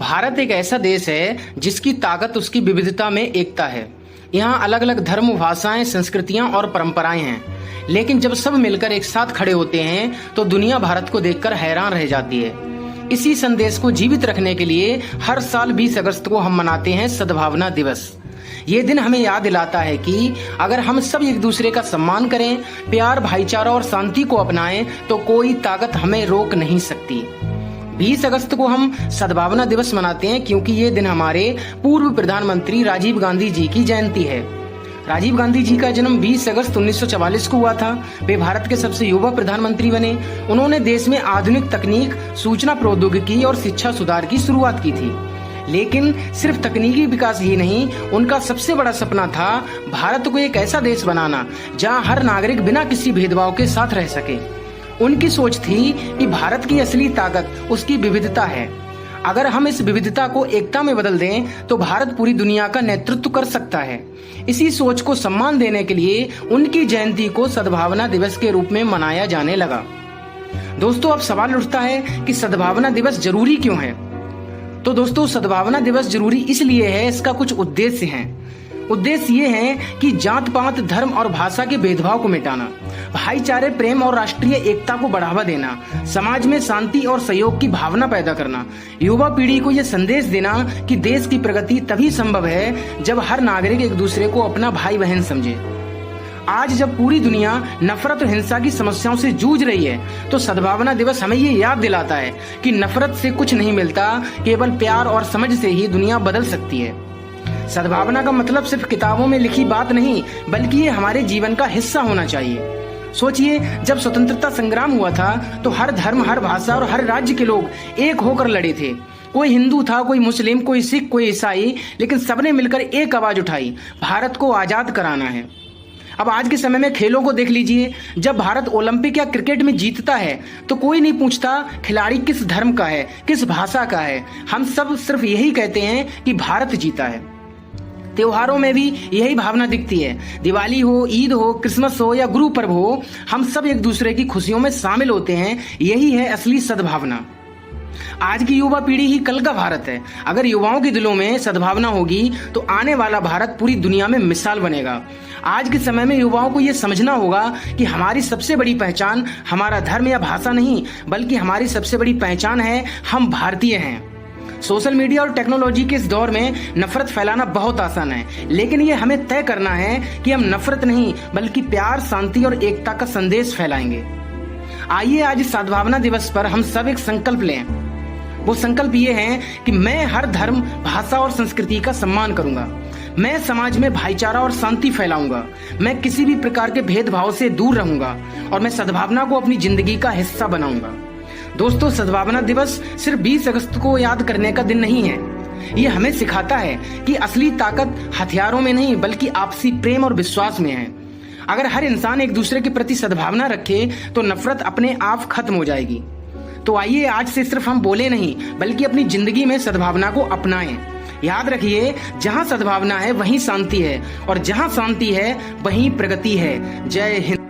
भारत एक ऐसा देश है जिसकी ताकत उसकी विविधता में एकता है। यहाँ अलग अलग धर्म, भाषाएं, संस्कृतियां और परंपराएं हैं, लेकिन जब सब मिलकर एक साथ खड़े होते हैं तो दुनिया भारत को देखकर हैरान रह जाती है। इसी संदेश को जीवित रखने के लिए हर साल 20 अगस्त को हम मनाते हैं सद्भावना दिवस। ये दिन हमें याद दिलाता है कि अगर हम सब एक दूसरे का सम्मान करें, प्यार, भाईचारा और शांति को अपनाएं तो कोई ताकत हमें रोक नहीं सकती। 20 अगस्त को हम सद्भावना दिवस मनाते हैं क्योंकि ये दिन हमारे पूर्व प्रधानमंत्री राजीव गांधी जी की जयंती है। राजीव गांधी जी का जन्म 20 अगस्त 1944 को हुआ था। वे भारत के सबसे युवा प्रधानमंत्री बने। उन्होंने देश में आधुनिक तकनीक, सूचना प्रौद्योगिकी और शिक्षा सुधार की शुरुआत की थी। लेकिन सिर्फ तकनीकी विकास ही नहीं, उनका सबसे बड़ा सपना था भारत को एक ऐसा देश बनाना जहां हर नागरिक बिना किसी भेदभाव के साथ रह सके। उनकी सोच थी कि भारत की असली ताकत उसकी विविधता है। अगर हम इस विविधता को एकता में बदल दें तो भारत पूरी दुनिया का नेतृत्व कर सकता है। इसी सोच को सम्मान देने के लिए उनकी जयंती को सद्भावना दिवस के रूप में मनाया जाने लगा। दोस्तों, अब सवाल उठता है कि सद्भावना दिवस जरूरी क्यों है? तो दोस्तों, सद्भावना दिवस जरूरी इसलिए है, इसका कुछ उद्देश्य हैं। उद्देश्य ये है कि जात पात, धर्म और भाषा के भेदभाव को मिटाना, भाईचारे, प्रेम और राष्ट्रीय एकता को बढ़ावा देना, समाज में शांति और सहयोग की भावना पैदा करना, युवा पीढ़ी को यह संदेश देना कि देश की प्रगति तभी संभव है जब हर नागरिक एक दूसरे को अपना भाई बहन समझे। आज जब पूरी दुनिया नफरत और हिंसा की समस्याओं से जूझ रही है तो सद्भावना दिवस हमें ये याद दिलाता है कि नफरत से कुछ नहीं मिलता, केवल प्यार और समझ से ही दुनिया बदल सकती है। सद्भावना का मतलब सिर्फ किताबों में लिखी बात नहीं, बल्कि ये हमारे जीवन का हिस्सा होना चाहिए। सोचिए, जब स्वतंत्रता संग्राम हुआ था तो हर धर्म, हर भाषा और हर राज्य के लोग एक होकर लड़े थे। कोई हिंदू था, कोई मुस्लिम, कोई सिख, कोई ईसाई, लेकिन सबने मिलकर एक आवाज उठाई, भारत को आजाद कराना है। अब आज के समय में खेलों को देख लीजिए, जब भारत ओलंपिक या क्रिकेट में जीतता है तो कोई नहीं पूछता खिलाड़ी किस धर्म का है, किस भाषा का है। हम सब सिर्फ यही कहते हैं कि भारत जीता है। त्योहारों में भी यही भावना दिखती है। दिवाली हो, ईद हो, क्रिसमस हो या गुरु पर्व हो, हम सब एक दूसरे की खुशियों में शामिल होते हैं। यही है असली सद्भावना। आज की युवा पीढ़ी ही कल का भारत है। अगर युवाओं के दिलों में सद्भावना होगी तो आने वाला भारत पूरी दुनिया में मिसाल बनेगा। आज के समय में युवाओं को यह समझना होगा कि हमारी सबसे बड़ी पहचान हमारा धर्म या भाषा नहीं, बल्कि हमारी सबसे बड़ी पहचान है हम भारतीय हैं। सोशल मीडिया और टेक्नोलॉजी के इस दौर में नफरत फैलाना बहुत आसान है, लेकिन ये हमें तय करना है कि हम नफरत नहीं बल्कि प्यार, शांति और एकता का संदेश फैलाएंगे। आइए आज सद्भावना दिवस पर हम सब एक संकल्प लें। वो संकल्प ये है कि मैं हर धर्म, भाषा और संस्कृति का सम्मान करूंगा। मैं समाज में भाईचारा और शांति फैलाऊंगा। मैं किसी भी प्रकार के भेदभाव से दूर रहूंगा और मैं सद्भावना को अपनी जिंदगी का हिस्सा बनाऊंगा। दोस्तों, सद्भावना दिवस सिर्फ 20 अगस्त को याद करने का दिन नहीं है। ये हमें सिखाता है कि असली ताकत हथियारों में नहीं बल्कि आपसी प्रेम और विश्वास में है। अगर हर इंसान एक दूसरे के प्रति सद्भावना रखे तो नफरत अपने आप खत्म हो जाएगी। तो आइए आज से सिर्फ हम बोले नहीं बल्कि अपनी जिंदगी में सद्भावना को अपनाएं। याद रखिए, जहां सद्भावना है वहीं शांति है और जहां शांति है वहीं प्रगति है। जय हिंद।